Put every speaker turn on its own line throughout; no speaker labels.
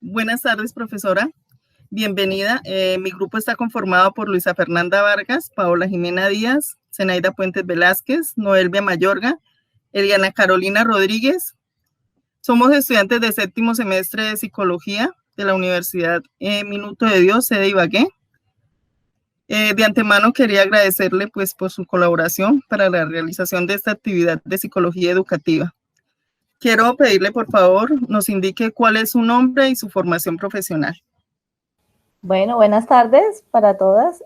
Buenas tardes, profesora. Bienvenida. Mi grupo está conformado por Luisa Fernanda Vargas, Paola Jimena Díaz, Zenaida Puentes Velázquez, Noelvia Mayorga, Eliana Carolina Rodríguez. Somos estudiantes de séptimo semestre de Psicología de la Universidad Minuto de Dios, sede Ibagué. De antemano quería agradecerle pues, por su colaboración para la realización de esta actividad de psicología educativa. Quiero pedirle, por favor, nos indique cuál es su nombre y su formación profesional.
Bueno, buenas tardes para todas.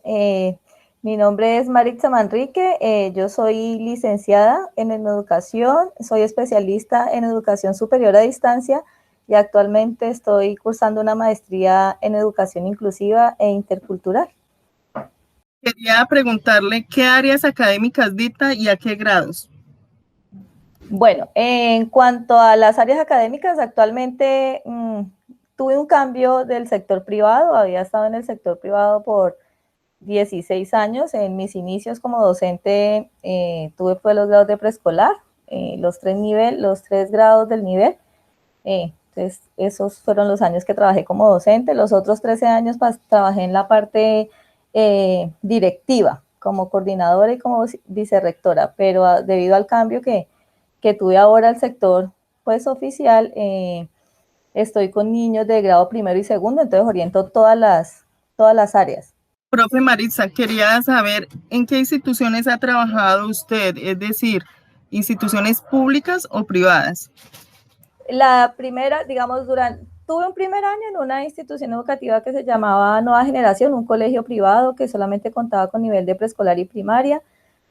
Mi nombre es Maritza Manrique, yo soy licenciada en educación, soy especialista en educación superior a distancia y actualmente estoy cursando una maestría en educación inclusiva e intercultural.
Quería preguntarle qué áreas académicas dicta y a qué grados.
Bueno, en cuanto a las áreas académicas, actualmente tuve un cambio del sector privado, había estado en el sector privado por 16 años. En mis inicios como docente tuve pues los grados de preescolar, los tres grados del nivel. Entonces, esos fueron los años que trabajé como docente. Los otros 13 años trabajé en la parte directiva, como coordinadora y como vicerrectora, pero debido al cambio que tuve ahora al sector pues oficial, estoy con niños de grado primero y segundo, entonces oriento todas las áreas.
Profe Maritza, quería saber en qué instituciones ha trabajado usted, es decir, instituciones públicas o privadas.
La primera, digamos, tuve un primer año en una institución educativa que se llamaba Nueva Generación, un colegio privado que solamente contaba con nivel de preescolar y primaria.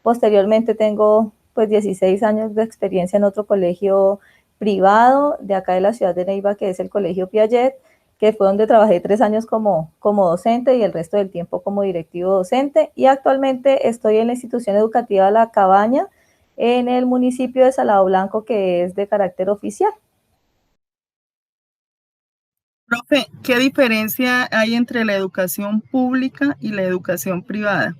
Posteriormente tengo pues 16 años de experiencia en otro colegio privado de acá de la ciudad de Neiva, que es el Colegio Piaget, que fue donde trabajé 3 años como docente y el resto del tiempo como directivo docente. Y actualmente estoy en la institución educativa La Cabaña, en el municipio de Salado Blanco, que es de carácter oficial.
Profe, ¿qué diferencia hay entre la educación pública y la educación privada?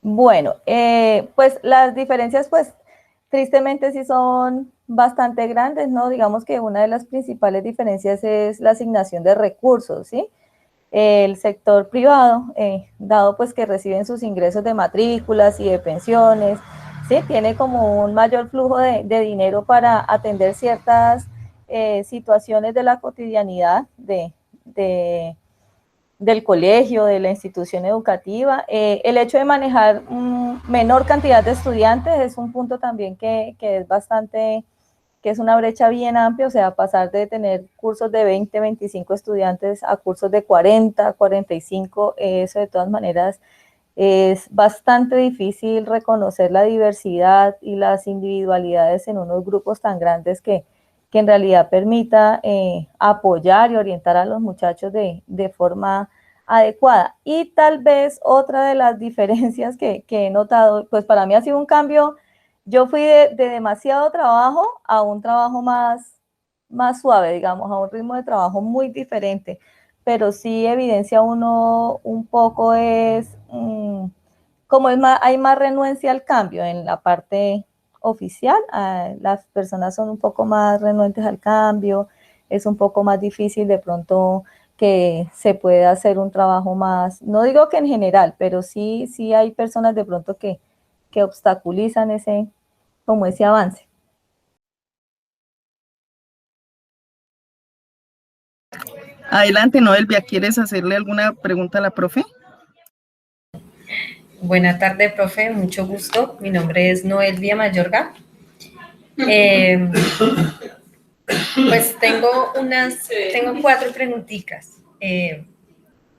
Bueno, pues las diferencias, pues tristemente sí son bastante grandes, ¿no? Digamos que una de las principales diferencias es la asignación de recursos, ¿sí? El sector privado, dado pues que reciben sus ingresos de matrículas y de pensiones, ¿sí? Tiene como un mayor flujo de dinero para atender ciertas situaciones de la cotidianidad del colegio, de la institución educativa. El hecho de manejar menor cantidad de estudiantes es un punto también que es bastante, que es una brecha bien amplia, o sea, pasar de tener cursos de 20, 25 estudiantes a cursos de 40, 45, eso de todas maneras es bastante difícil reconocer la diversidad y las individualidades en unos grupos tan grandes que en realidad permita apoyar y orientar a los muchachos de forma adecuada. Y tal vez otra de las diferencias que he notado, pues para mí ha sido un cambio. Yo fui de demasiado trabajo a un trabajo más suave, digamos, a un ritmo de trabajo muy diferente, pero sí evidencia uno un poco como hay más renuencia al cambio en la parte oficial, las personas son un poco más renuentes al cambio, es un poco más difícil de pronto que se pueda hacer un trabajo más, no digo que en general, pero sí hay personas de pronto que obstaculizan como ese avance.
Adelante, Noelvia, ¿quieres hacerle alguna pregunta a la profe?
Buenas tardes, profe, mucho gusto. Mi nombre es Noelvia Mayorga. Pues tengo 4 preguntitas.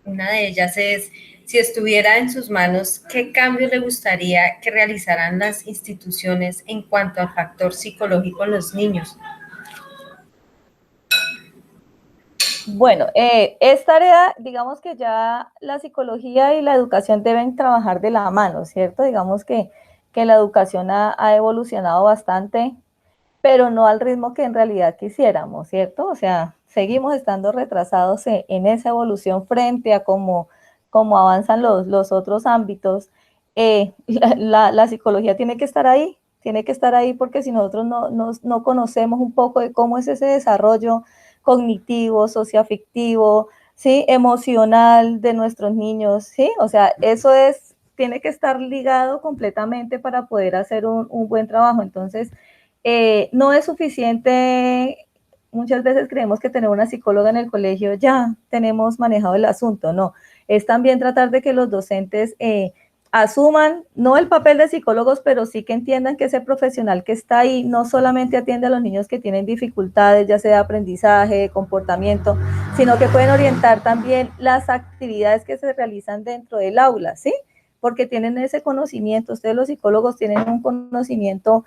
Una de ellas es, si estuviera en sus manos, ¿qué cambios le gustaría que realizaran las instituciones en cuanto al factor psicológico en los niños?
Bueno, esta área, digamos que ya la psicología y la educación deben trabajar de la mano, ¿cierto? Digamos que la educación ha evolucionado bastante, pero no al ritmo que en realidad quisiéramos, ¿cierto? O sea, seguimos estando retrasados en esa evolución frente a cómo avanzan los otros ámbitos. La psicología tiene que estar ahí porque si nosotros no conocemos un poco de cómo es ese desarrollo, cognitivo, socioafectivo, ¿sí? Emocional de nuestros niños, ¿sí? O sea, eso tiene que estar ligado completamente para poder hacer un buen trabajo. Entonces, no es suficiente. Muchas veces creemos que tener una psicóloga en el colegio ya tenemos manejado el asunto, no. Es también tratar de que los docentes asuman, no el papel de psicólogos, pero sí que entiendan que ese profesional que está ahí no solamente atiende a los niños que tienen dificultades, ya sea de aprendizaje, de comportamiento, sino que pueden orientar también las actividades que se realizan dentro del aula, ¿sí? Porque tienen ese conocimiento, ustedes los psicólogos tienen un conocimiento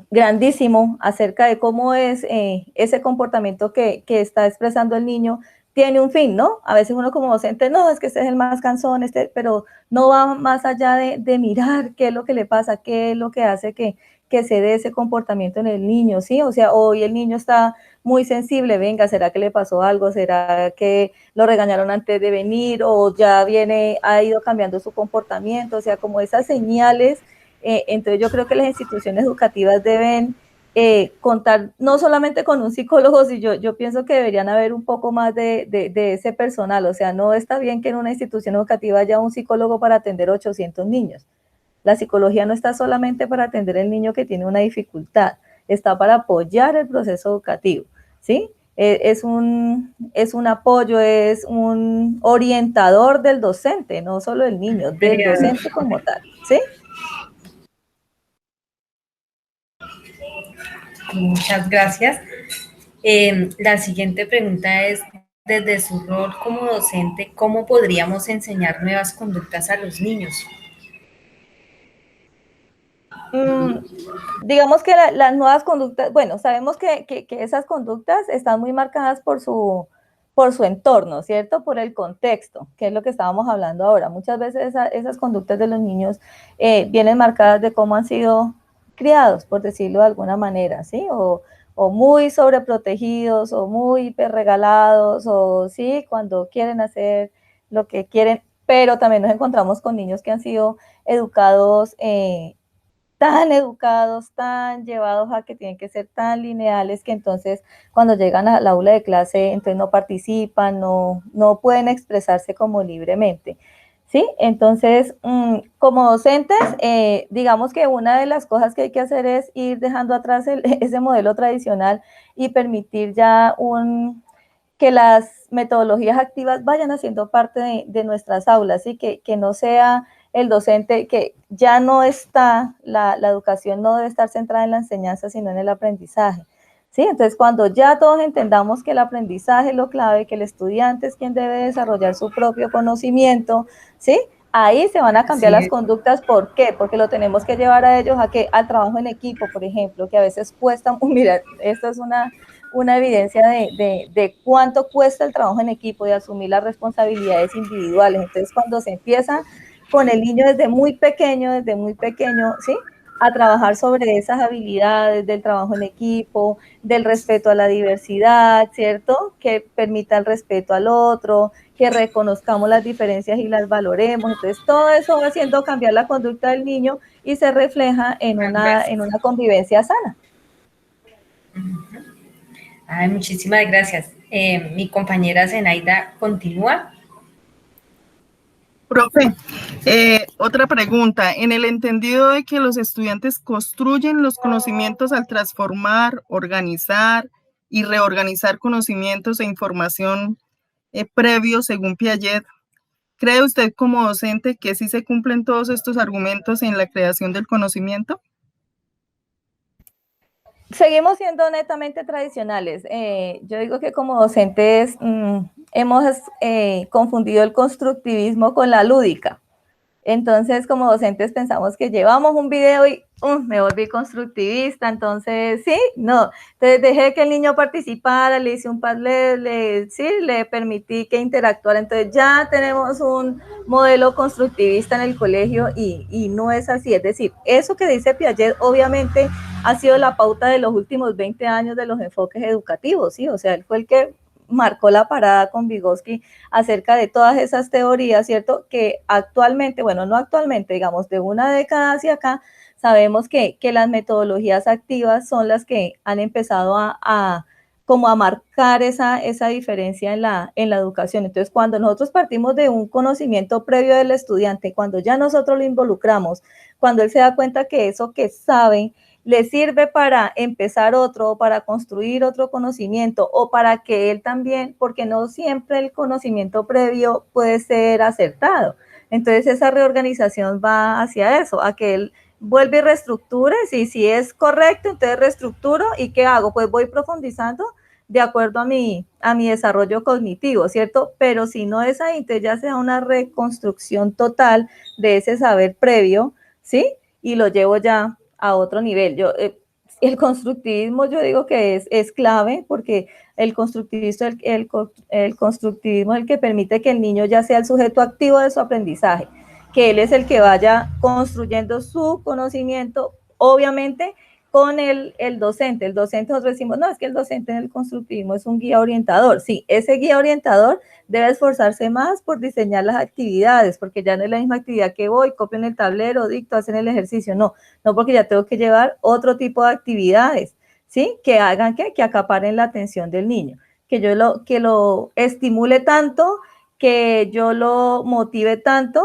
grandísimo acerca de cómo es ese comportamiento que está expresando el niño, tiene un fin, ¿no? A veces uno como docente, no, es que este es el más cansón, pero no va más allá de mirar qué es lo que le pasa, qué es lo que hace que se dé ese comportamiento en el niño, ¿sí? O sea, hoy el niño está muy sensible, venga, ¿será que le pasó algo? ¿Será que lo regañaron antes de venir? ¿O ya ha ido cambiando su comportamiento? O sea, como esas señales. Entonces yo creo que las instituciones educativas deben contar no solamente con un psicólogo, sino yo pienso que deberían haber un poco más de ese personal. O sea, no está bien que en una institución educativa haya un psicólogo para atender 800 niños. La psicología no está solamente para atender al niño que tiene una dificultad, está para apoyar el proceso educativo, ¿sí? Es un apoyo, es un orientador del docente, no solo del niño, del docente como tal, ¿sí?
Muchas gracias. La siguiente pregunta es, desde su rol como docente, ¿cómo podríamos enseñar nuevas conductas a los niños?
Digamos que las nuevas conductas, bueno, sabemos que esas conductas están muy marcadas por su entorno, ¿cierto? Por el contexto, que es lo que estábamos hablando ahora. Muchas veces esas conductas de los niños vienen marcadas de cómo han sido criados, por decirlo de alguna manera, ¿sí? O muy sobreprotegidos, o muy hiperregalados, o sí, cuando quieren hacer lo que quieren, pero también nos encontramos con niños que han sido educados tan educados, tan llevados a que tienen que ser tan lineales que entonces cuando llegan al aula de clase entonces no participan, no pueden expresarse como libremente, ¿sí? Entonces, como docentes, digamos que una de las cosas que hay que hacer es ir dejando atrás ese modelo tradicional y permitir ya que las metodologías activas vayan haciendo parte de nuestras aulas y que no sea el docente, que ya no está, la educación no debe estar centrada en la enseñanza, sino en el aprendizaje, ¿sí? Entonces, cuando ya todos entendamos que el aprendizaje es lo clave, que el estudiante es quien debe desarrollar su propio conocimiento, ¿sí? Ahí se van a cambiar las conductas. ¿Por qué? Porque lo tenemos que llevar a ellos al trabajo en equipo, por ejemplo, que a veces cuesta, mira, esto es una evidencia de cuánto cuesta el trabajo en equipo, de asumir las responsabilidades individuales. Entonces, cuando se empieza con el niño desde muy pequeño, ¿sí? A trabajar sobre esas habilidades del trabajo en equipo, del respeto a la diversidad, ¿cierto? Que permita el respeto al otro, que reconozcamos las diferencias y las valoremos. Entonces, todo eso va haciendo cambiar la conducta del niño y se refleja en una convivencia sana.
Ay, muchísimas gracias. Mi compañera Zenaida continúa.
Profe, otra pregunta. En el entendido de que los estudiantes construyen los conocimientos al transformar, organizar y reorganizar conocimientos e información previos según Piaget, ¿cree usted como docente que sí se cumplen todos estos argumentos en la creación del conocimiento?
Seguimos siendo netamente tradicionales. Yo digo que como docentes hemos confundido el constructivismo con la lúdica. Entonces, como docentes pensamos que llevamos un video y me volví constructivista, entonces, sí, no. Entonces, dejé que el niño participara, le hice un Padlet, le permití que interactuara. Entonces, ya tenemos un modelo constructivista en el colegio y no es así. Es decir, eso que dice Piaget, obviamente, ha sido la pauta de los últimos 20 años de los enfoques educativos, ¿sí? O sea, él fue el que marcó la parada con Vygotsky acerca de todas esas teorías, ¿cierto? Que actualmente, bueno, no actualmente, digamos, de una década hacia acá, sabemos que las metodologías activas son las que han empezado a como a marcar esa diferencia en la educación. Entonces, cuando nosotros partimos de un conocimiento previo del estudiante, cuando ya nosotros lo involucramos, cuando él se da cuenta que eso que sabe le sirve para empezar otro, para construir otro conocimiento, o para que él también, porque no siempre el conocimiento previo puede ser acertado. Entonces, esa reorganización va hacia eso, a que él vuelve y reestructure, si es correcto, entonces reestructuro, ¿y qué hago? Pues voy profundizando de acuerdo a mi desarrollo cognitivo, ¿cierto? Pero si no es ahí, entonces ya sea una reconstrucción total de ese saber previo, ¿sí? Y lo llevo ya a otro nivel. El constructivismo yo digo que es clave, porque el constructivismo es el que permite que el niño ya sea el sujeto activo de su aprendizaje, que él es el que vaya construyendo su conocimiento, obviamente con el docente. El docente, nosotros decimos, no, es que el docente en el constructivismo es un guía orientador. Sí, ese guía orientador debe esforzarse más por diseñar las actividades, porque ya no es la misma actividad que voy, copio en el tablero, dicto, hacen el ejercicio, no, porque ya tengo que llevar otro tipo de actividades, ¿sí? Que hagan que acaparen la atención del niño, que yo que lo estimule tanto, que yo lo motive tanto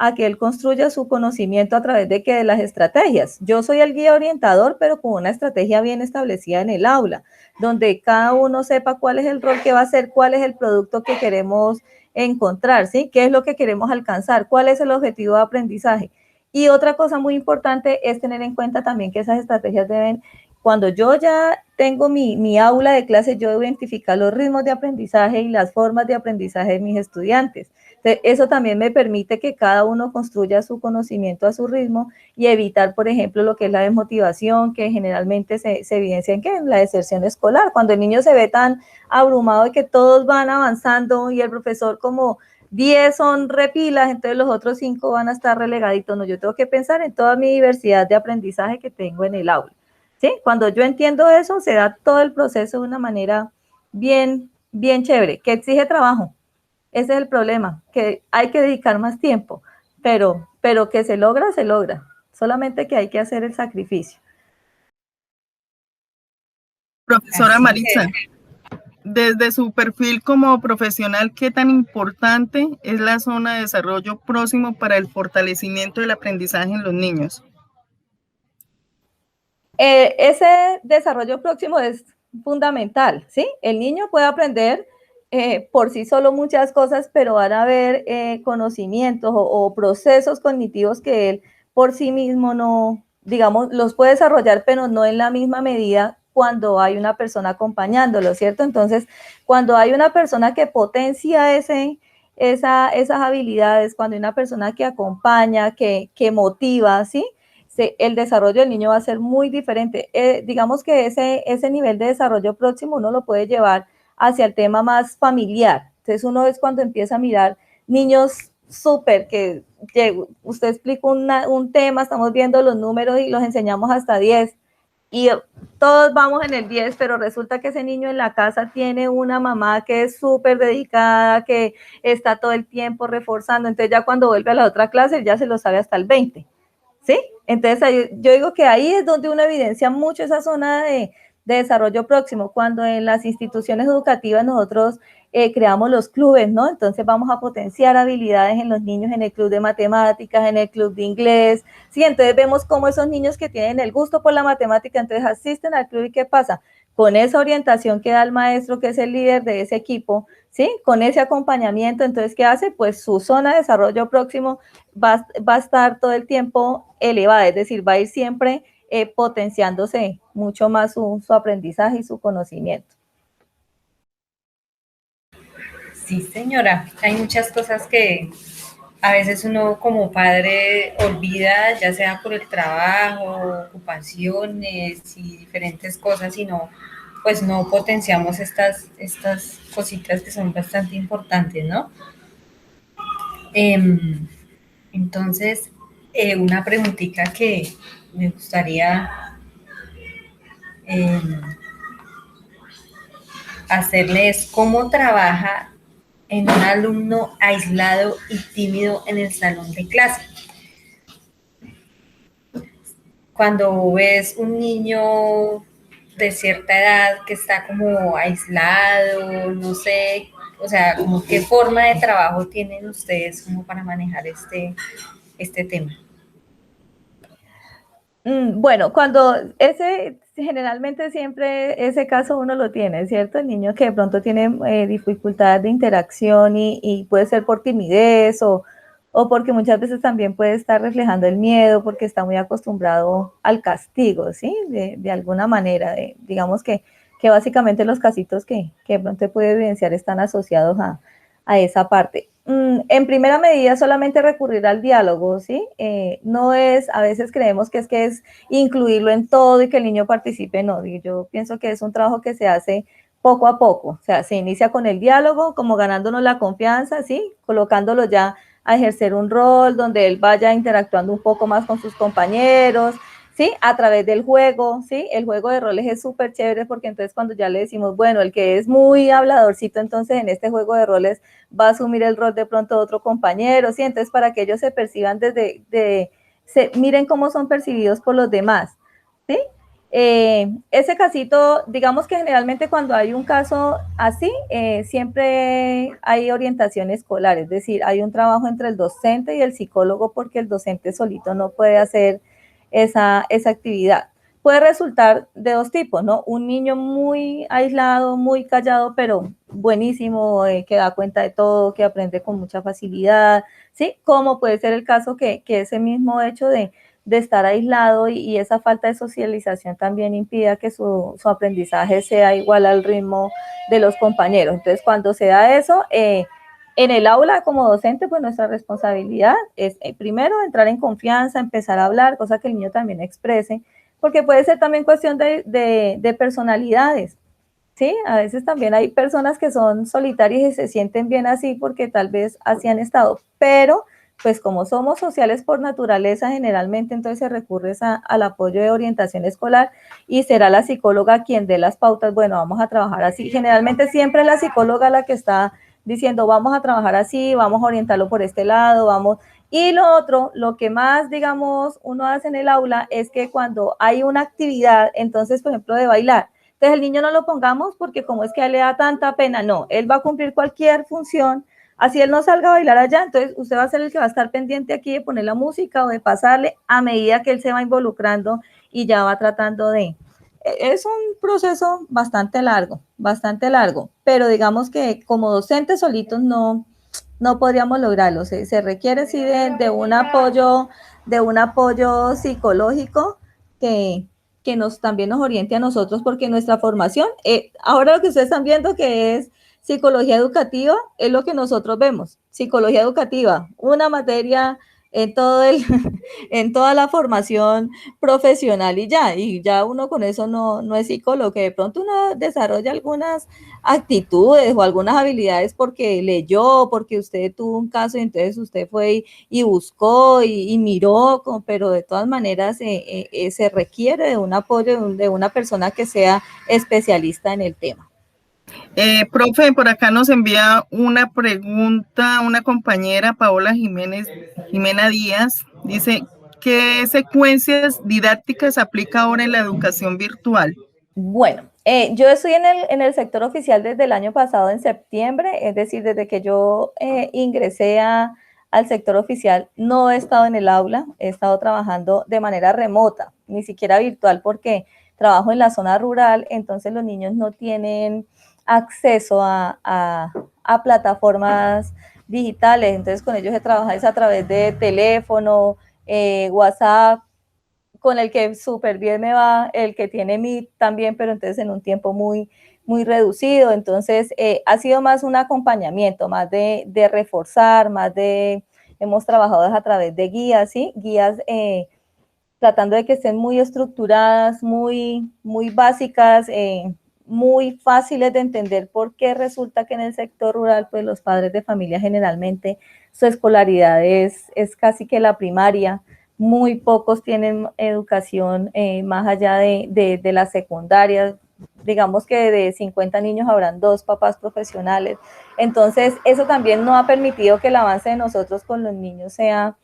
a que él construya su conocimiento a través de las estrategias. Yo soy el guía orientador, pero con una estrategia bien establecida en el aula, donde cada uno sepa cuál es el rol que va a hacer, cuál es el producto que queremos encontrar, ¿sí? ¿Qué es lo que queremos alcanzar? ¿Cuál es el objetivo de aprendizaje? Y otra cosa muy importante es tener en cuenta también que esas estrategias deben, cuando yo ya tengo mi aula de clase, yo debo identificar los ritmos de aprendizaje y las formas de aprendizaje de mis estudiantes. Entonces, eso también me permite que cada uno construya su conocimiento a su ritmo y evitar, por ejemplo, lo que es la desmotivación, que generalmente se evidencia en la deserción escolar, cuando el niño se ve tan abrumado de que todos van avanzando y el profesor como 10 son repilas, entonces los otros 5 van a estar relegaditos. No, yo tengo que pensar en toda mi diversidad de aprendizaje que tengo en el aula, ¿sí? Cuando yo entiendo eso, se da todo el proceso de una manera bien chévere, que exige trabajo. Ese es el problema, que hay que dedicar más tiempo, pero que se logra, solamente que hay que hacer el sacrificio.
Profesora Maritza, desde su perfil como profesional, ¿qué tan importante es la zona de desarrollo próximo para el fortalecimiento del aprendizaje en los niños?
Ese desarrollo próximo es fundamental, ¿sí? El niño puede aprender por sí solo muchas cosas, pero van a haber conocimientos o procesos cognitivos que él por sí mismo no, digamos, los puede desarrollar, pero no en la misma medida cuando hay una persona acompañándolo, ¿cierto? Entonces, cuando hay una persona que potencia esas habilidades, cuando hay una persona que acompaña, que motiva, ¿sí? El desarrollo del niño va a ser muy diferente. Digamos que ese nivel de desarrollo próximo uno lo puede llevar hacia el tema más familiar. Entonces uno es cuando empieza a mirar niños súper, que usted explica un tema, estamos viendo los números y los enseñamos hasta 10 y todos vamos en el 10, pero resulta que ese niño en la casa tiene una mamá que es súper dedicada, que está todo el tiempo reforzando, entonces ya cuando vuelve a la otra clase ya se lo sabe hasta el 20, ¿sí? Entonces yo digo que ahí es donde uno evidencia mucho esa zona de desarrollo próximo, cuando en las instituciones educativas nosotros creamos los clubes, ¿no? Entonces vamos a potenciar habilidades en los niños en el club de matemáticas, en el club de inglés, ¿sí? Entonces vemos cómo esos niños que tienen el gusto por la matemática, entonces asisten al club y ¿qué pasa? Con esa orientación que da el maestro, que es el líder de ese equipo, ¿sí? Con ese acompañamiento, entonces, ¿qué hace? Pues su zona de desarrollo próximo va a estar todo el tiempo elevada, es decir, va a ir siempre potenciándose mucho más su aprendizaje y su conocimiento.
Sí, señora, hay muchas cosas que a veces uno como padre olvida, ya sea por el trabajo, ocupaciones y diferentes cosas, y pues no potenciamos estas cositas que son bastante importantes, ¿no? Entonces, una preguntita que me gustaría hacerle es ¿cómo trabaja en un alumno aislado y tímido en el salón de clase? Cuando ves un niño de cierta edad que está como aislado, no sé, o sea, como qué forma de trabajo tienen ustedes como para manejar este tema.
Bueno, cuando generalmente siempre ese caso uno lo tiene, ¿cierto? El niño que de pronto tiene dificultad de interacción y puede ser por timidez o porque muchas veces también puede estar reflejando el miedo porque está muy acostumbrado al castigo, ¿sí? De alguna manera, digamos que básicamente los casitos que de pronto puede evidenciar están asociados a esa parte. En primera medida solamente recurrir al diálogo, ¿sí? No es, a veces creemos que es incluirlo en todo y que el niño participe, no, yo pienso que es un trabajo que se hace poco a poco, o sea, se inicia con el diálogo, como ganándonos la confianza, ¿sí? Colocándolo ya a ejercer un rol donde él vaya interactuando un poco más con sus compañeros, ¿sí? A través del juego, ¿sí? El juego de roles es súper chévere porque entonces cuando ya le decimos, bueno, el que es muy habladorcito, entonces en este juego de roles va a asumir el rol de pronto de otro compañero, ¿sí? Entonces para que ellos se perciban miren cómo son percibidos por los demás, ¿sí? Ese casito, digamos que generalmente cuando hay un caso así, siempre hay orientación escolar, es decir, hay un trabajo entre el docente y el psicólogo porque el docente solito no puede hacer esa actividad. Puede resultar de dos tipos, ¿no? Un niño muy aislado, muy callado, pero buenísimo, que da cuenta de todo, que aprende con mucha facilidad, ¿sí? Como puede ser el caso que ese mismo hecho de estar aislado y esa falta de socialización también impida que su aprendizaje sea igual al ritmo de los compañeros. Entonces, cuando se da eso, en el aula como docente, pues nuestra responsabilidad es primero entrar en confianza, empezar a hablar, cosa que el niño también exprese, porque puede ser también cuestión de personalidades, ¿sí? A veces también hay personas que son solitarias y se sienten bien así porque tal vez así han estado, pero pues como somos sociales por naturaleza, generalmente entonces se recurre al apoyo de orientación escolar y será la psicóloga quien dé las pautas, bueno, vamos a trabajar así. Generalmente siempre es la psicóloga la que está diciendo, vamos a trabajar así, vamos a orientarlo por este lado, vamos. Y lo otro, lo que más, digamos, uno hace en el aula es que cuando hay una actividad, entonces, por ejemplo, de bailar, entonces el niño no lo pongamos porque como es que a él le da tanta pena, no, él va a cumplir cualquier función, así él no salga a bailar allá, entonces usted va a ser el que va a estar pendiente aquí de poner la música o de pasarle a medida que él se va involucrando y ya va tratando de... Es un proceso bastante largo, pero digamos que como docentes solitos no podríamos lograrlo, se requiere sí de un apoyo psicológico que también nos oriente a nosotros, porque nuestra formación, ahora lo que ustedes están viendo que es psicología educativa, es lo que nosotros vemos, psicología educativa, una materia en en toda la formación profesional y ya uno con eso no es psicólogo, que de pronto uno desarrolla algunas actitudes o algunas habilidades porque leyó, porque usted tuvo un caso y entonces usted fue y buscó y miró, pero de todas maneras se requiere de un apoyo de una persona que sea especialista en el tema.
Profe, por acá nos envía una pregunta una compañera, Jimena Díaz, dice, ¿qué secuencias didácticas aplica ahora en la educación virtual?
Bueno, yo estoy en el sector oficial desde el año pasado, en septiembre, es decir, desde que yo ingresé al sector oficial, no he estado en el aula, he estado trabajando de manera remota, ni siquiera virtual, porque trabajo en la zona rural, entonces los niños no tienen acceso a plataformas digitales, entonces con ellos he trabajado a través de teléfono, WhatsApp, con el que súper bien me va, el que tiene Meet también, pero entonces en un tiempo muy reducido. Entonces, ha sido más un acompañamiento, más de reforzar, hemos trabajado a través de guías, ¿sí? Guías tratando de que estén muy estructuradas, muy básicas, muy fáciles de entender, porque resulta que en el sector rural, pues los padres de familia generalmente su escolaridad es casi que la primaria, muy pocos tienen educación más allá de la secundaria, digamos que de 50 niños habrán 2 papás profesionales, entonces eso también no ha permitido que el avance de nosotros con los niños sea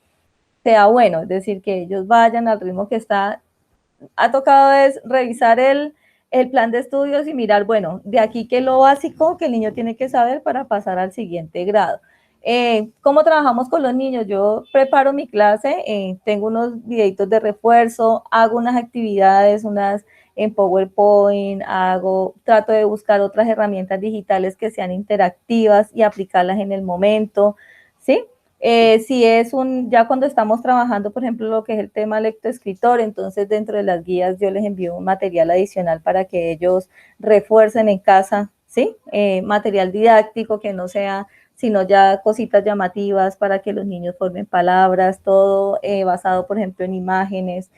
bueno, es decir, que ellos vayan al ritmo que está. Ha tocado es revisar el plan de estudios y mirar, bueno, de aquí qué es lo básico que el niño tiene que saber para pasar al siguiente grado. ¿Cómo trabajamos con los niños? Yo preparo mi clase, tengo unos videitos de refuerzo, hago unas actividades, unas en PowerPoint, trato de buscar otras herramientas digitales que sean interactivas y aplicarlas en el momento, ¿sí? Si es ya cuando estamos trabajando, por ejemplo, lo que es el tema lectoescritor, entonces dentro de las guías yo les envío un material adicional para que ellos refuercen en casa, ¿sí? Material didáctico que no sea sino ya cositas llamativas para que los niños formen palabras, todo basado, por ejemplo, en imágenes,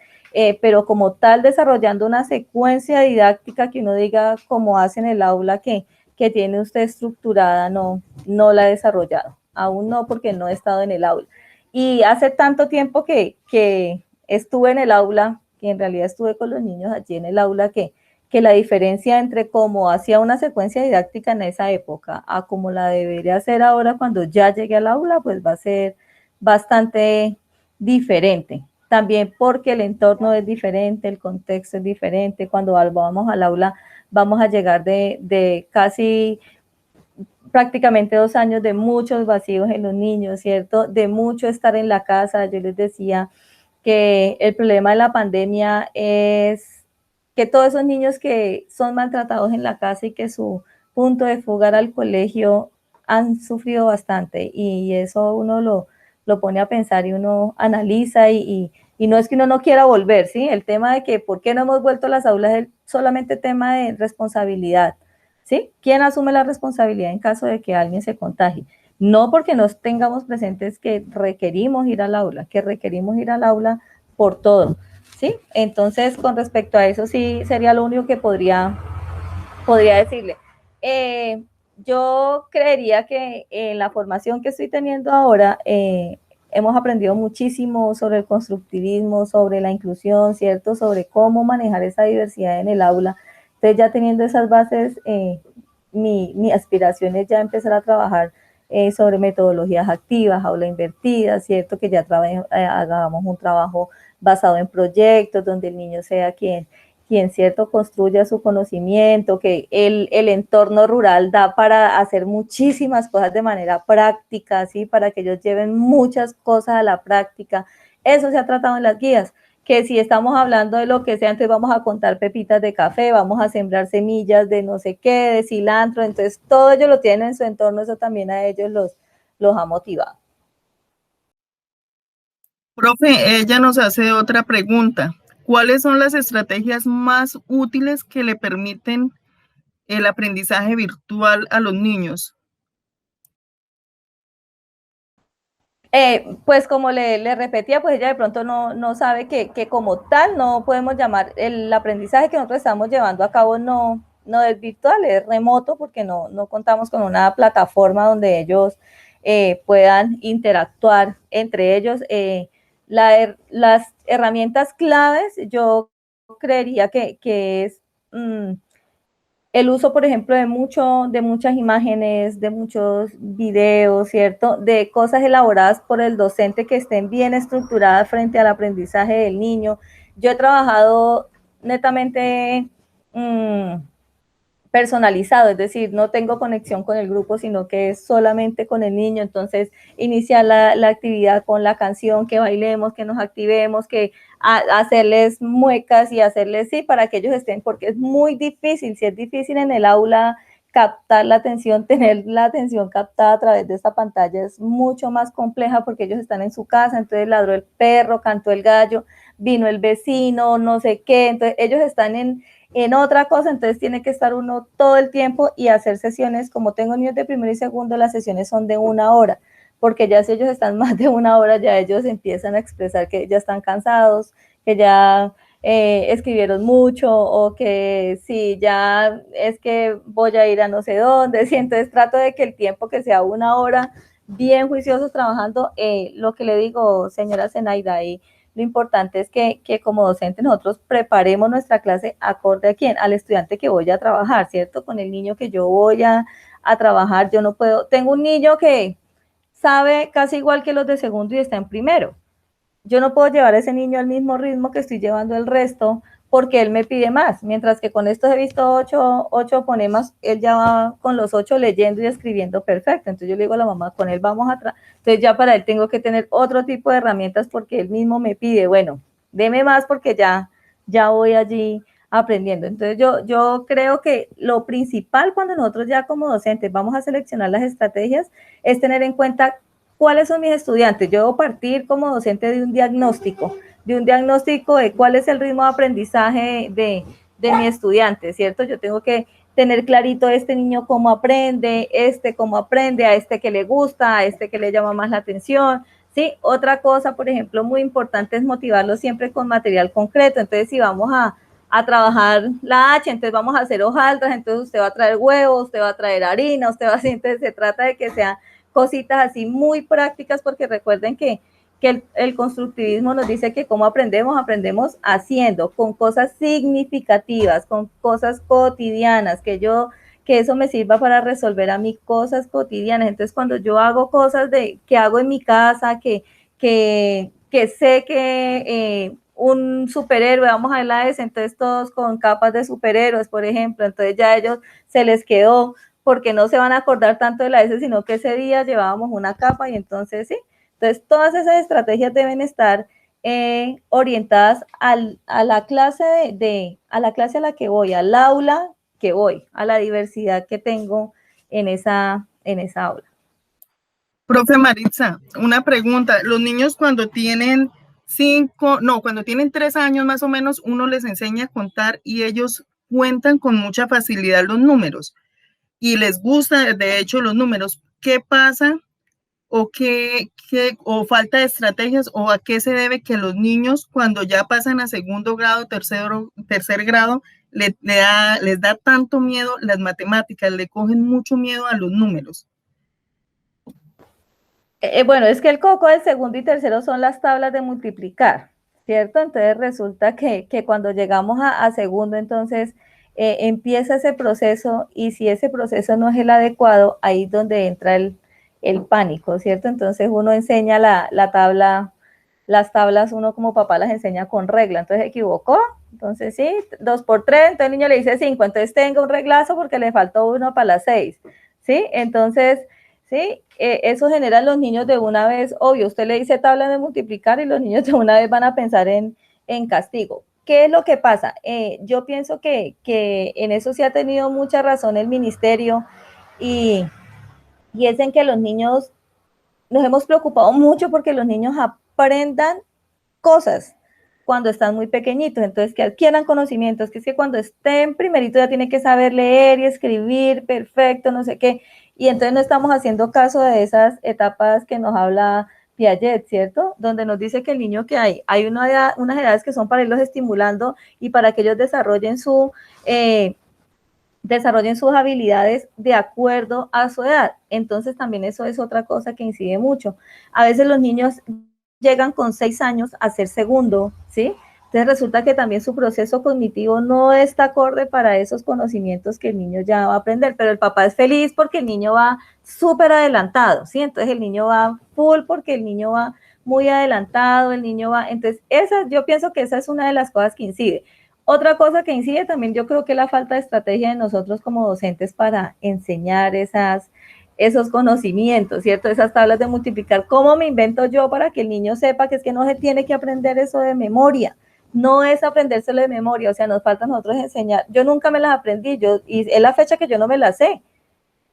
pero como tal desarrollando una secuencia didáctica que uno diga como hace en el aula que tiene usted estructurada, no la he desarrollado, aún no porque no he estado en el aula. Y hace tanto tiempo que estuve en el aula, que en realidad estuve con los niños allí en el aula, que la diferencia entre cómo hacía una secuencia didáctica en esa época a cómo la debería hacer ahora cuando ya llegue al aula, pues va a ser bastante diferente. También porque el entorno es diferente, el contexto es diferente. Cuando vamos al aula, vamos a llegar de casi prácticamente 2 años de muchos vacíos en los niños, ¿cierto? De mucho estar en la casa. Yo les decía que el problema de la pandemia es que todos esos niños que son maltratados en la casa y que su punto de fuga al colegio han sufrido bastante y eso uno lo pone a pensar y uno analiza y no es que uno no quiera volver, ¿sí? El tema de que por qué no hemos vuelto a las aulas es solamente tema de responsabilidad, ¿sí? ¿Quién asume la responsabilidad en caso de que alguien se contagie? No porque nos tengamos presentes que requerimos ir al aula, por todo, ¿sí? Entonces, con respecto a eso, sí sería lo único que podría decirle. Yo creería que en la formación que estoy teniendo ahora, hemos aprendido muchísimo sobre el constructivismo, sobre la inclusión, ¿cierto? Sobre cómo manejar esa diversidad en el aula. Entonces, ya teniendo esas bases, mi aspiración es ya empezar a trabajar sobre metodologías activas, aula invertida, ¿cierto? Que ya hagamos un trabajo basado en proyectos, donde el niño sea quien cierto construya su conocimiento, que el entorno rural da para hacer muchísimas cosas de manera práctica, ¿sí? Para que ellos lleven muchas cosas a la práctica. Eso se ha tratado en las guías, que si estamos hablando de lo que sea, entonces vamos a contar pepitas de café, vamos a sembrar semillas de no sé qué, de cilantro, entonces todo ellos lo tienen en su entorno, eso también a ellos los ha motivado.
Profe, ella nos hace otra pregunta. ¿Cuáles son las estrategias más útiles que le permiten el aprendizaje virtual a los niños?
Pues como le repetía, pues ella de pronto no sabe que como tal no podemos llamar el aprendizaje que nosotros estamos llevando a cabo no es virtual, es remoto porque no contamos con una plataforma donde ellos puedan interactuar entre ellos. Las herramientas claves yo creería que es el uso, por ejemplo, de muchas imágenes, de muchos videos, ¿cierto? De cosas elaboradas por el docente que estén bien estructuradas frente al aprendizaje del niño. Yo he trabajado netamente personalizado, es decir, no tengo conexión con el grupo, sino que es solamente con el niño, entonces iniciar la actividad con la canción, que bailemos, que nos activemos, que hacerles muecas y hacerles sí, para que ellos estén, porque es muy difícil, si es difícil en el aula captar la atención, tener la atención captada a través de esta pantalla es mucho más compleja porque ellos están en su casa, entonces ladró el perro, cantó el gallo, vino el vecino, no sé qué, entonces ellos están en otra cosa, entonces tiene que estar uno todo el tiempo y hacer sesiones, como tengo niños de primero y segundo, las sesiones son de 1 hora, porque ya si ellos están más de 1 hora, ya ellos empiezan a expresar que ya están cansados, que ya escribieron mucho, o que sí, ya es que voy a ir a no sé dónde, sí, entonces trato de que el tiempo que sea 1 hora, bien juiciosos trabajando, lo que le digo, señora Zenaida, ahí lo importante es que como docente nosotros preparemos nuestra clase acorde a quién, al estudiante que voy a trabajar, ¿cierto? Con el niño que yo voy a trabajar, yo no puedo, tengo un niño que sabe casi igual que los de segundo y está en primero. Yo no puedo llevar a ese niño al mismo ritmo que estoy llevando el resto, porque él me pide más, mientras que con estos he visto 8 fonemas, él ya va con los 8 leyendo y escribiendo perfecto. Entonces yo le digo a la mamá, con él vamos a entonces ya para él tengo que tener otro tipo de herramientas porque él mismo me pide, bueno, deme más porque ya voy allí aprendiendo. Entonces yo creo que lo principal cuando nosotros ya como docentes vamos a seleccionar las estrategias es tener en cuenta cuáles son mis estudiantes. Yo debo partir como docente de un diagnóstico de cuál es el ritmo de aprendizaje de mi estudiante, ¿cierto? Yo tengo que tener clarito este niño cómo aprende, cómo aprende, a que le gusta, a que le llama más la atención, ¿sí? Otra cosa, por ejemplo, muy importante es motivarlo siempre con material concreto. Entonces, si vamos a trabajar la H, entonces vamos a hacer hojaldras, entonces usted va a traer huevos, usted va a traer harina, usted va a hacer, entonces se trata de que sean cositas así muy prácticas, porque recuerden que el constructivismo nos dice que cómo aprendemos haciendo, con cosas significativas, con cosas cotidianas, que eso me sirva para resolver a mí cosas cotidianas. Entonces, cuando yo hago cosas que hago en mi casa, que sé que un superhéroe, vamos a ver la S, entonces todos con capas de superhéroes, por ejemplo, entonces ya a ellos se les quedó, porque no se van a acordar tanto de la S, sino que ese día llevábamos una capa y entonces sí. Entonces, todas esas estrategias deben estar orientadas a la clase a la clase a la que voy, al aula que voy, a la diversidad que tengo en esa aula.
Profe Maritza, una pregunta. Los niños cuando tienen cuando tienen 3 años más o menos, uno les enseña a contar y ellos cuentan con mucha facilidad los números y les gusta, de hecho, los números. ¿Qué pasa o o falta de estrategias o a qué se debe que los niños cuando ya pasan a segundo grado, tercer grado, les da tanto miedo las matemáticas, le cogen mucho miedo a los números?
Bueno, es que el coco del segundo y tercero son las tablas de multiplicar, ¿cierto? Entonces resulta que cuando llegamos a segundo, entonces empieza ese proceso, y si ese proceso no es el adecuado, ahí es donde entra el pánico, ¿cierto? Entonces uno enseña la tabla, las tablas, uno como papá las enseña con regla, entonces se equivocó, entonces sí, 2 por 3, entonces el niño le dice 5, entonces tenga un reglazo porque le faltó 1 para las 6, ¿sí? Entonces, sí, eso genera en los niños de una vez, obvio, usted le dice tabla de multiplicar y los niños de una vez van a pensar en castigo. ¿Qué es lo que pasa? Yo pienso que en eso sí ha tenido mucha razón el ministerio, y es en que los niños nos hemos preocupado mucho porque los niños aprendan cosas cuando están muy pequeñitos, entonces que adquieran conocimientos, que es que cuando estén primerito ya tienen que saber leer y escribir perfecto, no sé qué, y entonces no estamos haciendo caso de esas etapas que nos habla Piaget, ¿cierto? Donde nos dice que el niño que hay unas edades que son para irlos estimulando y para que ellos desarrollen sus habilidades de acuerdo a su edad. Entonces también eso es otra cosa que incide mucho. A veces los niños llegan con 6 años a ser segundo, ¿sí? Entonces resulta que también su proceso cognitivo no está acorde para esos conocimientos que el niño ya va a aprender, pero el papá es feliz porque el niño va súper adelantado, ¿sí? Entonces el niño va full porque el niño va muy adelantado, el niño va, entonces yo pienso que esa es una de las cosas que incide. Otra cosa que incide también, yo creo que es la falta de estrategia de nosotros como docentes para enseñar esos conocimientos, ¿cierto? Esas tablas de multiplicar. ¿Cómo me invento yo para que el niño sepa que es que no se tiene que aprender eso de memoria? No es aprendérselo de memoria, o sea, nos falta a nosotros enseñar. Yo nunca me las aprendí, y es la fecha que yo no me la sé,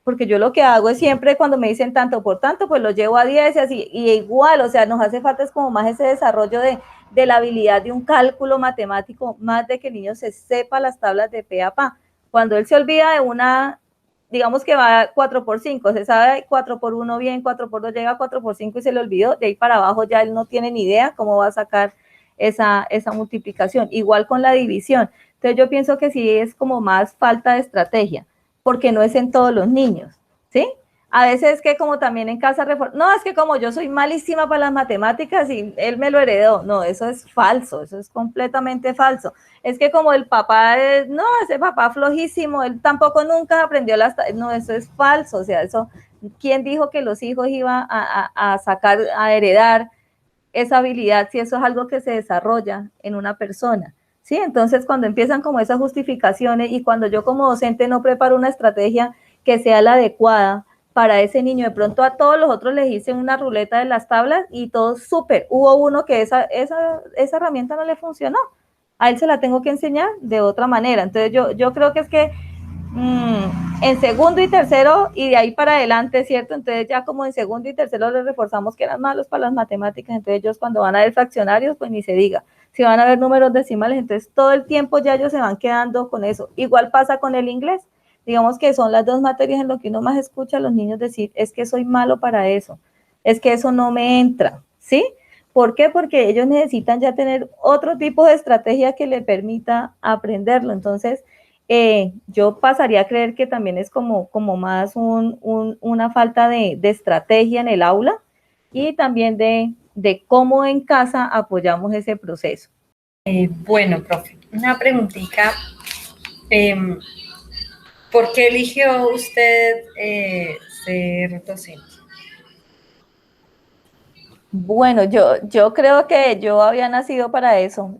porque yo lo que hago es siempre cuando me dicen tanto por tanto, pues lo llevo a 10 y así, y igual, o sea, nos hace falta es como más ese desarrollo de la habilidad de un cálculo matemático, más de que el niño se sepa las tablas de pe a pa. Cuando él se olvida de una, digamos que va 4 por 5, se sabe 4 por 1 bien, 4 por 2 llega a 4 por 5 y se le olvidó, de ahí para abajo ya él no tiene ni idea cómo va a sacar esa multiplicación. Igual con la división. Entonces yo pienso que sí es como más falta de estrategia, porque no es en todos los niños, ¿sí? A veces es que como también en casa, no, es que como yo soy malísima para las matemáticas y él me lo heredó, no, eso es falso, eso es completamente falso. Es que como el papá no, ese papá flojísimo, él tampoco nunca aprendió no, eso es falso, o sea, eso, ¿quién dijo que los hijos iban a sacar, a heredar esa habilidad si eso es algo que se desarrolla en una persona? ¿sí? Entonces, cuando empiezan como esas justificaciones y cuando yo como docente no preparo una estrategia que sea la adecuada para ese niño, de pronto a todos los otros les hice una ruleta de las tablas y todo súper. Hubo uno que esa herramienta no le funcionó. A él se la tengo que enseñar de otra manera. Entonces, yo creo que es que en segundo y tercero y de ahí para adelante, ¿cierto? Entonces ya como en segundo y tercero les reforzamos que eran malos para las matemáticas, entonces ellos cuando van a ver fraccionarios, pues ni se diga. Si van a ver números decimales, entonces todo el tiempo ya ellos se van quedando con eso. Igual pasa con el inglés. Digamos que son las dos materias en lo que uno más escucha a los niños decir, es que soy malo para eso, es que eso no me entra, ¿sí? ¿Por qué? Porque ellos necesitan ya tener otro tipo de estrategia que le permita aprenderlo. Entonces, yo pasaría a creer que también es como más una falta de estrategia en el aula y también de cómo en casa apoyamos ese proceso.
Bueno, profe, una preguntita. ¿Por qué eligió usted ser docente?
Bueno, yo creo que yo había nacido para eso.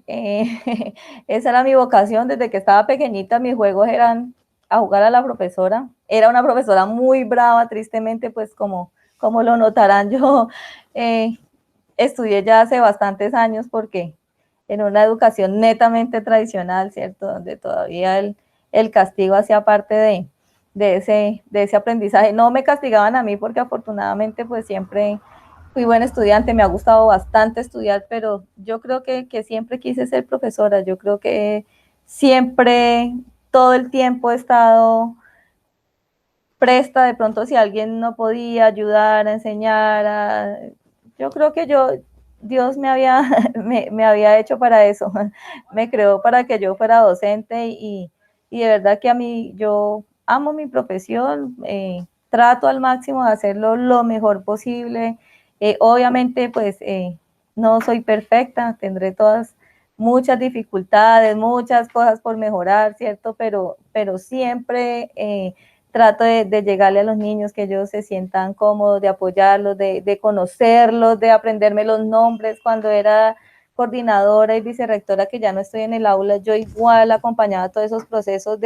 Esa era mi vocación. Desde que estaba pequeñita, mis juegos eran a jugar a la profesora. Era una profesora muy brava, tristemente, pues como lo notarán, yo eh, estudié ya hace bastantes años porque en una educación netamente tradicional, ¿cierto? Donde todavía el castigo hacía parte de ese aprendizaje. No me castigaban a mí porque afortunadamente pues siempre fui buen estudiante, me ha gustado bastante estudiar, pero yo creo que siempre quise ser profesora, yo creo que siempre, todo el tiempo he estado presta, de pronto si alguien no podía ayudar a enseñar, yo creo que Dios me había hecho para eso, me creó para que yo fuera docente y de verdad que a mí, yo amo mi profesión, trato al máximo de hacerlo lo mejor posible, obviamente pues no soy perfecta, tendré muchas dificultades, muchas cosas por mejorar, ¿cierto? Pero siempre trato de llegarle a los niños, que ellos se sientan cómodos, de apoyarlos, de conocerlos, de aprenderme los nombres. Cuando era coordinadora y vicerrectora, que ya no estoy en el aula, yo igual acompañaba todos esos procesos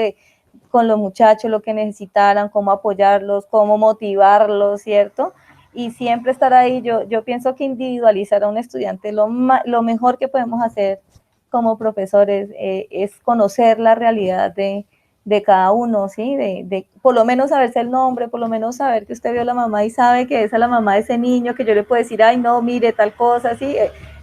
con los muchachos, lo que necesitaran, cómo apoyarlos, cómo motivarlos, ¿cierto? Y siempre estar ahí, yo pienso que individualizar a un estudiante, lo mejor que podemos hacer como profesores es conocer la realidad de cada uno, ¿sí? De por lo menos saberse el nombre, por lo menos saber que usted vio a la mamá y sabe que esa es la mamá de ese niño, que yo le puedo decir, ay, no, mire, tal cosa, ¿sí?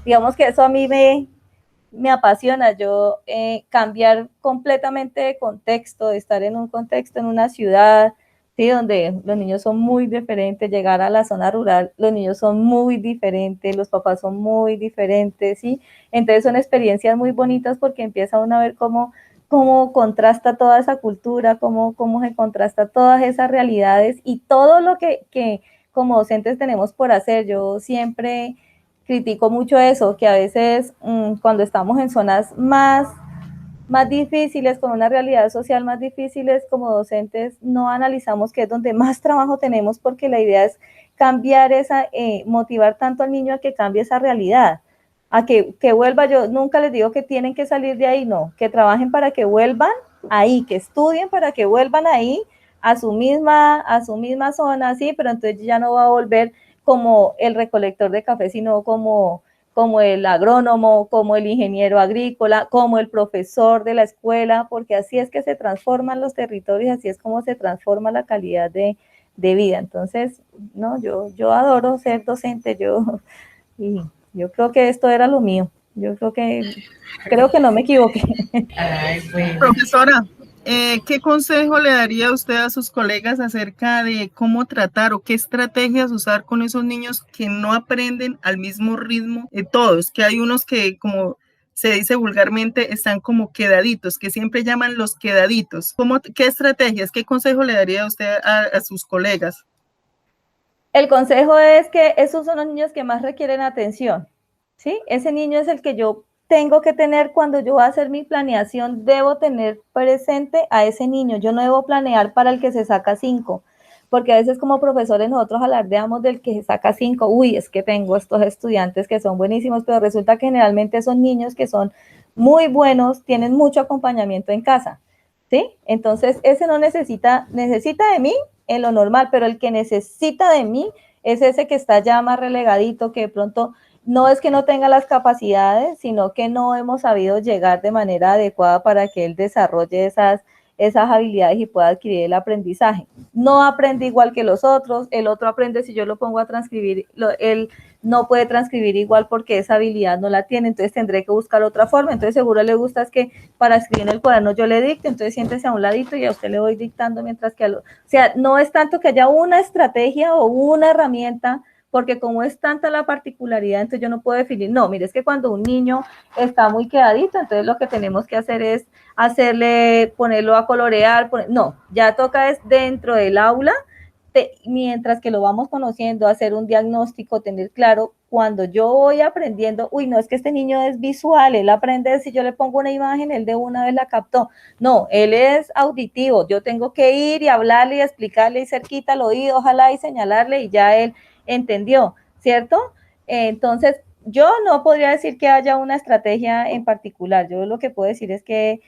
Digamos que eso a mí me apasiona, yo cambiar completamente de contexto, de estar en un contexto, en una ciudad, ¿sí? Donde los niños son muy diferentes, llegar a la zona rural, los niños son muy diferentes, los papás son muy diferentes, ¿sí? Entonces son experiencias muy bonitas porque empieza uno a ver cómo contrasta toda esa cultura, cómo se contrasta todas esas realidades y todo lo que como docentes tenemos por hacer. Yo siempre critico mucho eso, que a veces cuando estamos en zonas más difíciles, con una realidad social más difíciles, como docentes no analizamos que es donde más trabajo tenemos, porque la idea es cambiar motivar tanto al niño a que cambie esa realidad, a que vuelva. Yo nunca les digo que tienen que salir de ahí, no, que trabajen para que vuelvan ahí, que estudien para que vuelvan ahí a su misma zona, sí, pero entonces ya no va a volver como el recolector de café, sino como el agrónomo, como el ingeniero agrícola, como el profesor de la escuela, porque así es que se transforman los territorios, así es como se transforma la calidad de vida. Entonces, no, yo adoro ser docente, y yo creo que esto era lo mío. Yo creo que no me equivoqué.
Ay, bueno.
Profesora, ¿qué consejo le daría usted a sus colegas acerca de cómo tratar o qué estrategias usar con esos niños que no aprenden al mismo ritmo de todos? Que hay unos que, como se dice vulgarmente, están como quedaditos, que siempre llaman los quedaditos. ¿Qué estrategias, qué consejo le daría usted a sus colegas?
El consejo es que esos son los niños que más requieren atención, ¿sí? Ese niño es el que yo tengo que tener cuando yo voy a hacer mi planeación, debo tener presente a ese niño. Yo no debo planear para el que se saca 5, porque a veces como profesores nosotros alardeamos del que se saca 5. Uy, es que tengo estos estudiantes que son buenísimos, pero resulta que generalmente son niños que son muy buenos tienen mucho acompañamiento en casa, ¿sí? Entonces, ese no necesita de mí en lo normal, pero el que necesita de mí es ese que está ya más relegadito, que de pronto no es que no tenga las capacidades, sino que no hemos sabido llegar de manera adecuada para que él desarrolle esas habilidades y pueda adquirir el aprendizaje. No aprende igual que los otros, el otro aprende si yo lo pongo a transcribir, él no puede transcribir igual porque esa habilidad no la tiene, entonces tendré que buscar otra forma. Entonces seguro le gusta es que para escribir en el cuaderno yo le dicte, entonces siéntese a un ladito y a usted le voy dictando mientras que o sea, no es tanto que haya una estrategia o una herramienta, porque como es tanta la particularidad, entonces yo no puedo definir, no, mire, es que cuando un niño está muy quedadito, entonces lo que tenemos que hacer es ponerlo a colorear, no, ya toca es dentro del aula, mientras que lo vamos conociendo, hacer un diagnóstico, tener claro, cuando yo voy aprendiendo, uy, no, es que este niño es visual, él aprende, si yo le pongo una imagen, él de una vez la captó, no, él es auditivo, yo tengo que ir y hablarle y explicarle y cerquita al oído, ojalá y señalarle y ya él entendió, ¿cierto? Entonces, yo no podría decir que haya una estrategia en particular, yo lo que puedo decir es que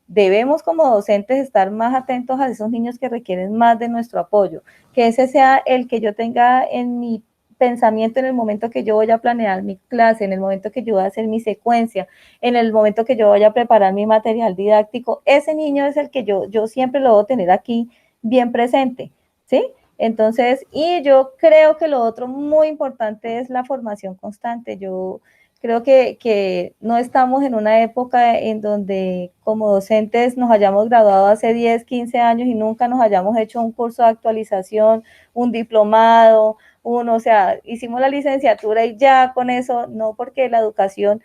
debemos como docentes estar más atentos a esos niños que requieren más de nuestro apoyo, que ese sea el que yo tenga en mi pensamiento en el momento que yo voy a planear mi clase, en el momento que yo voy a hacer mi secuencia, en el momento que yo voy a preparar mi material didáctico, ese niño es el que yo siempre lo voy a tener aquí bien presente, ¿sí? Entonces, y yo creo que lo otro muy importante es la formación constante. Yo creo que no estamos en una época en donde como docentes nos hayamos graduado hace 10, 15 años y nunca nos hayamos hecho un curso de actualización, un diplomado, o sea, hicimos la licenciatura y ya con eso, no, porque la educación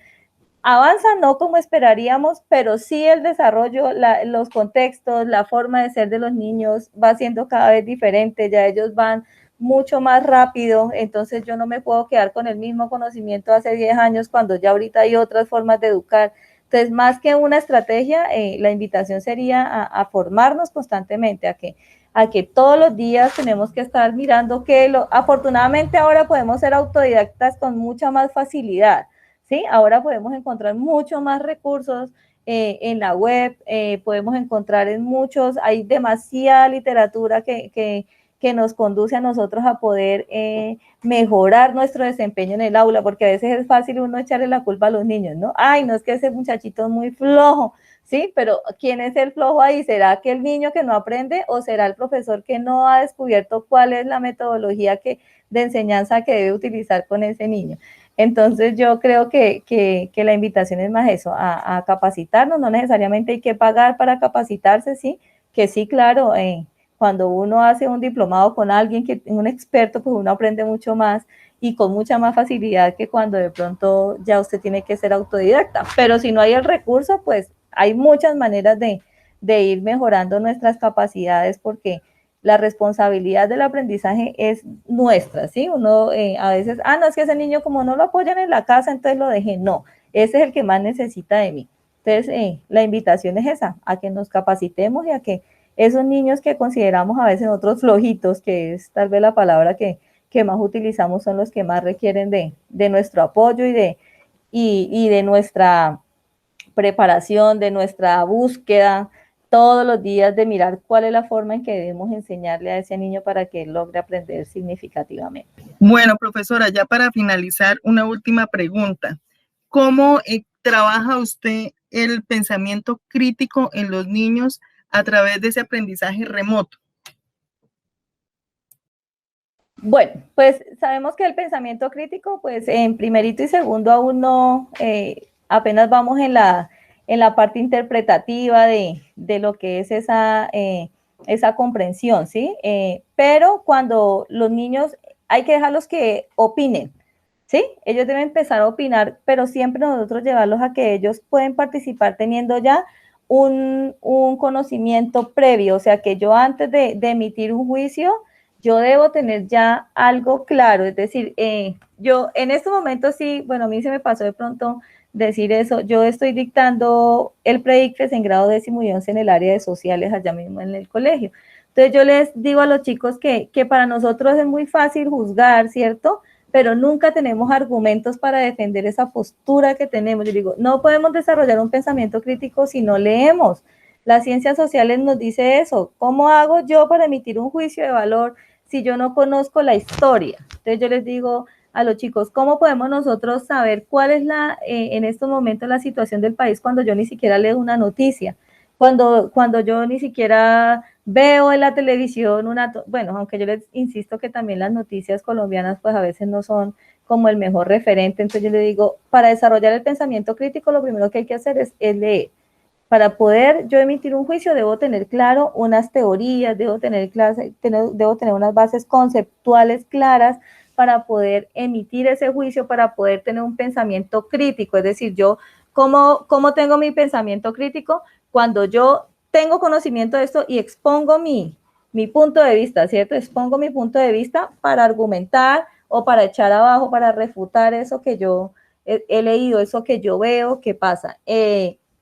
avanza no como esperaríamos, pero sí el desarrollo, los contextos, la forma de ser de los niños va siendo cada vez diferente, ya ellos van mucho más rápido, entonces yo no me puedo quedar con el mismo conocimiento hace 10 años cuando ya ahorita hay otras formas de educar. Entonces, más que una estrategia, la invitación sería a formarnos constantemente, a que todos los días tenemos que estar mirando afortunadamente ahora podemos ser autodidactas con mucha más facilidad. ¿Sí? Ahora podemos encontrar mucho más recursos en la web, podemos encontrar hay demasiada literatura que nos conduce a nosotros a poder mejorar nuestro desempeño en el aula, porque a veces es fácil uno echarle la culpa a los niños, ¿no? Ay, no, es que ese muchachito es muy flojo, ¿sí? Pero ¿quién es el flojo ahí? ¿Será que el niño que no aprende o será el profesor que no ha descubierto cuál es la metodología de enseñanza que debe utilizar con ese niño? Entonces yo creo que la invitación es más eso, a capacitarnos, no necesariamente hay que pagar para capacitarse, sí, que sí, claro, cuando uno hace un diplomado con alguien, un experto, pues uno aprende mucho más y con mucha más facilidad que cuando de pronto ya usted tiene que ser autodidacta, pero si no hay el recurso, pues hay muchas maneras de ir mejorando nuestras capacidades porque la responsabilidad del aprendizaje es nuestra, ¿sí? Uno a veces, no, es que ese niño como no lo apoyan en la casa, entonces lo dejé. No, ese es el que más necesita de mí. Entonces, la invitación es esa, a que nos capacitemos y a que esos niños que consideramos a veces otros flojitos, que es tal vez la palabra que más utilizamos, son los que más requieren de nuestro apoyo y de nuestra preparación, de nuestra búsqueda, todos los días de mirar cuál es la forma en que debemos enseñarle a ese niño para que él logre aprender significativamente.
Bueno, profesora, ya para finalizar, una última pregunta. ¿Cómo trabaja usted el pensamiento crítico en los niños a través de ese aprendizaje remoto?
Bueno, pues sabemos que el pensamiento crítico, pues en primerito y segundo aún no, apenas vamos en la parte interpretativa de lo que es esa comprensión, ¿sí? Pero cuando los niños, hay que dejarlos que opinen, ¿sí? Ellos deben empezar a opinar, pero siempre nosotros llevarlos a que ellos pueden participar teniendo ya un conocimiento previo, o sea, que yo antes de emitir un juicio, yo debo tener ya algo claro, es decir, yo en este momento sí, bueno, a mí se me pasó de pronto decir eso, yo estoy dictando el PREDICFES en grado 10º y 11 en el área de sociales allá mismo en el colegio. Entonces yo les digo a los chicos que para nosotros es muy fácil juzgar, ¿cierto? pero nunca tenemos argumentos para defender esa postura que tenemos. Yo digo, no podemos desarrollar un pensamiento crítico si no leemos. Las ciencias sociales nos dice eso. ¿Cómo hago yo para emitir un juicio de valor si yo no conozco la historia? Entonces yo les digo a los chicos, ¿cómo podemos nosotros saber cuál es en estos momentos la situación del país cuando yo ni siquiera leo una noticia? Cuando yo ni siquiera veo en la televisión bueno, aunque yo les insisto que también las noticias colombianas pues a veces no son como el mejor referente, entonces yo les digo, para desarrollar el pensamiento crítico lo primero que hay que hacer es leer. Para poder yo emitir un juicio debo tener claro unas teorías, debo tener unas bases conceptuales claras para poder emitir ese juicio, para poder tener un pensamiento crítico, es decir, yo, ¿cómo tengo mi pensamiento crítico? Cuando yo tengo conocimiento de esto y expongo mi punto de vista, ¿cierto? Expongo mi punto de vista para argumentar o para echar abajo, para refutar eso que yo he leído, eso que yo veo que pasa.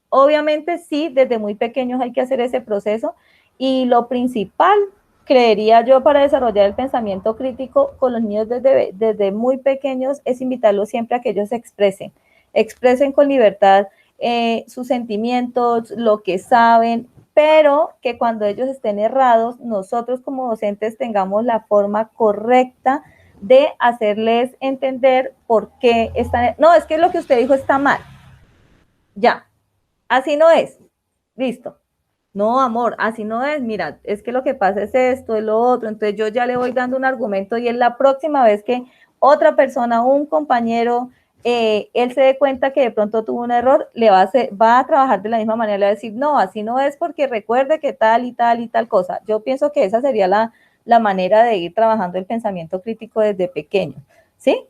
Obviamente sí, desde muy pequeños hay que hacer ese proceso y lo principal, creería yo, para desarrollar el pensamiento crítico con los niños desde muy pequeños es invitarlos siempre a que ellos expresen con libertad sus sentimientos, lo que saben, pero que cuando ellos estén errados, nosotros como docentes tengamos la forma correcta de hacerles entender por qué están... No, es que lo que usted dijo está mal. Ya, así no es. Listo. No, amor, así no es. Mira, es que lo que pasa es esto, es lo otro. Entonces yo ya le voy dando un argumento y es la próxima vez que otra persona, un compañero, él se dé cuenta que de pronto tuvo un error, va a trabajar de la misma manera, le va a decir, no, así no es porque recuerde que tal y tal y tal cosa. Yo pienso que esa sería la manera de ir trabajando el pensamiento crítico desde pequeño, ¿sí?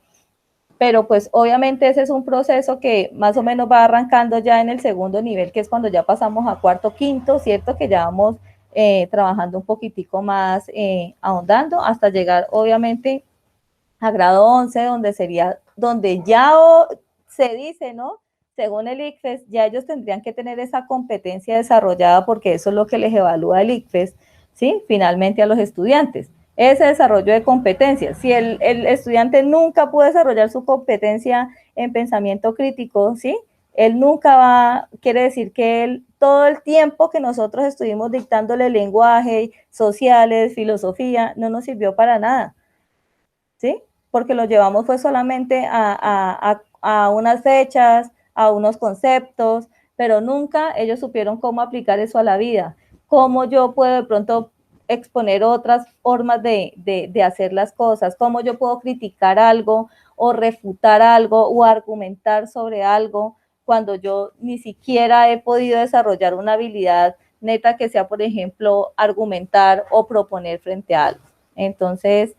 Pero pues obviamente ese es un proceso que más o menos va arrancando ya en el segundo nivel, que es cuando ya pasamos a cuarto, quinto, ¿cierto? Que ya vamos trabajando un poquitico más, ahondando, hasta llegar obviamente a grado 11, donde ya se dice, ¿no? Según el ICFES, ya ellos tendrían que tener esa competencia desarrollada porque eso es lo que les evalúa el ICFES, ¿sí? Finalmente a los estudiantes. Ese desarrollo de competencias. Si el estudiante nunca pudo desarrollar su competencia en pensamiento crítico, ¿sí? Él nunca quiere decir que todo el tiempo que nosotros estuvimos dictándole lenguaje, sociales, filosofía, no nos sirvió para nada, ¿sí? Porque lo llevamos fue solamente a unas fechas, a unos conceptos, pero nunca ellos supieron cómo aplicar eso a la vida, cómo yo puedo de pronto exponer otras formas de hacer las cosas, cómo yo puedo criticar algo o refutar algo o argumentar sobre algo cuando yo ni siquiera he podido desarrollar una habilidad neta que sea, por ejemplo, argumentar o proponer frente a algo. Entonces,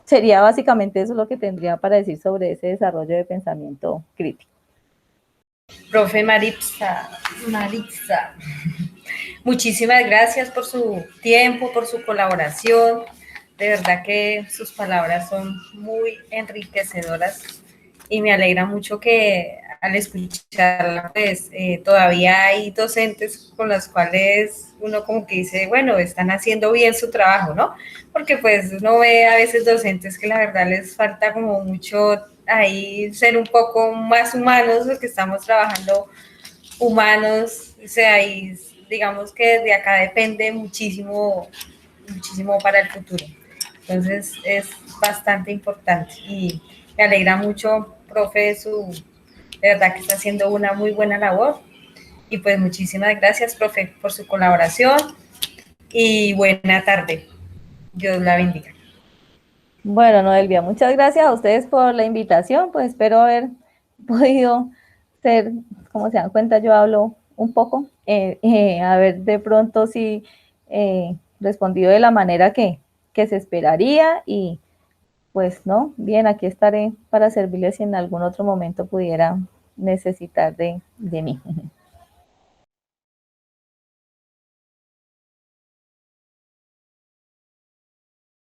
sería básicamente eso lo que tendría para decir sobre ese desarrollo de pensamiento crítico.
Profe Maritza, muchísimas gracias por su tiempo, por su colaboración. De verdad que sus palabras son muy enriquecedoras y me alegra mucho que al escucharla, pues todavía hay docentes con los cuales uno como que dice, bueno, están haciendo bien su trabajo, ¿no? Porque pues uno ve a veces docentes que la verdad les falta como mucho ahí ser un poco más humanos, los que estamos trabajando humanos, o sea, y digamos que desde acá depende muchísimo, muchísimo para el futuro. Entonces es bastante importante y me alegra mucho, profe, de verdad que está haciendo una muy buena labor. Y pues muchísimas gracias, profe, por su colaboración y buena tarde. Dios la bendiga.
Bueno, Noelvia, muchas gracias a ustedes por la invitación, pues espero haber podido ser, como se dan cuenta, yo hablo un poco, a ver de pronto si respondido de la manera que se esperaría y pues no, bien, aquí estaré para servirles si en algún otro momento pudiera necesitar de mí.